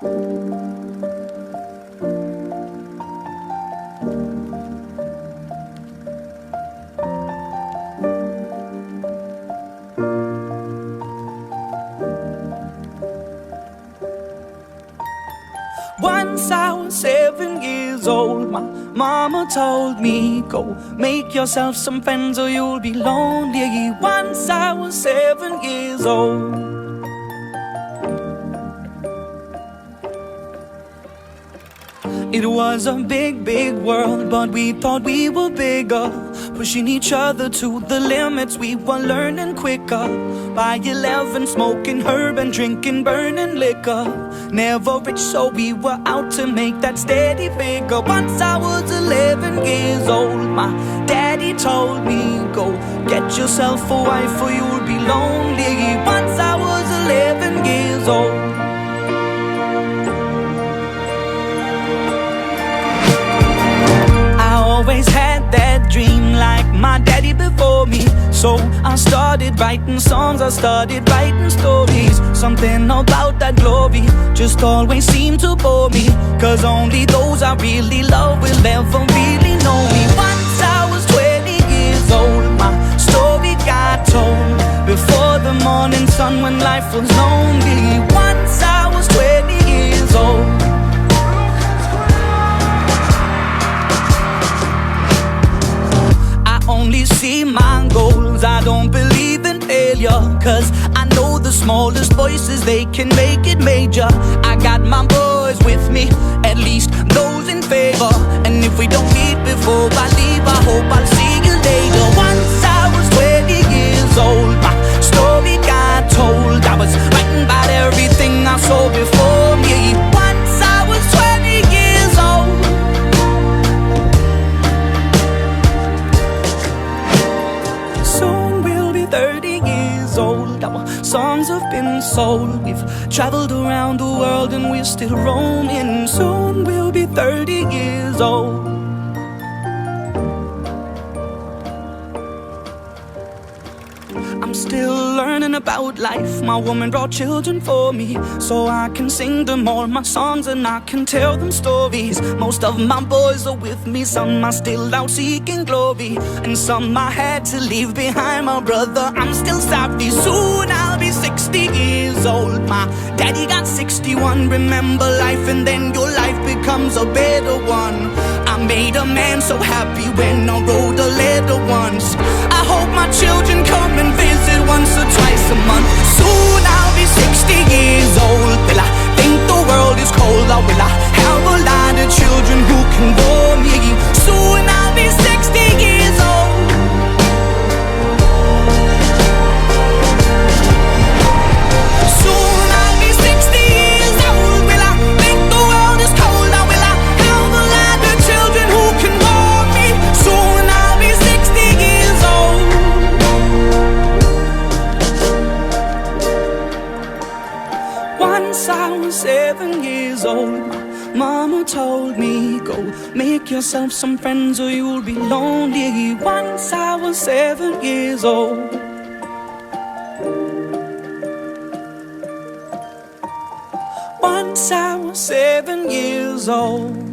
Once I was 7 years old, my mama told me, go make yourself some friends or you'll be lonely. Once I was 7 years old. It was a big, big world, but we thought we were bigger, pushing each other to the limits. We were learning quicker. By 11, smoking herb and drinking burning liquor. Never rich, so we were out to make that steady figure. Once I was 11 years old, my daddy told me, go get yourself a wife or you'll be lonely. Once I was 11 years old. Always had that dream like my daddy before me. So I started writing songs, I started writing stories. Something about that glory just always seemed to bore me, cause only those I really love will ever really know me. Once I was 20 years old, my story got told before the morning sun when life was lonely. Once I was 20 years old. Only see my goals, I don't believe in failure, cause I know the smallest voices, they can make it major. I got my boys with me, at least those in favor. And if we don't meet before I leave, I hope I'll see you later. Once I was 20 years old, my story got told. I was writing about everything I saw before me. Once I was 20 years old. Soon we'll be 30 years old. Our songs have been sold. We've traveled around the world and we're still roaming. Soon we'll be 30 years old. I'm still learning about life. My woman brought children for me, so I can sing them all my songs and I can tell them stories. Most of my boys are with me, some are still out seeking glory, and some I had to leave behind. My brother, I'm still sorry. Soon I'll be 60 years old. My daddy got 61. Remember life and then your life becomes a better one. I made a man so happy when I wrote a letter once. I hope my children come and visit once or twice a month. Soon I'll be 60 years old. Will I think the world is cold, or will I have a lot of children who can bore me? Soon I'll be 60 years old. Soon I'll be 60 years old. Will I think the world is cold, or will I have a lot of children who can bore me? Soon I'll be 60 years old. Once I was 7 years old, my mama told me, go make yourself some friends or you'll be lonely. Once I was 7 years old. Once I was 7 years old.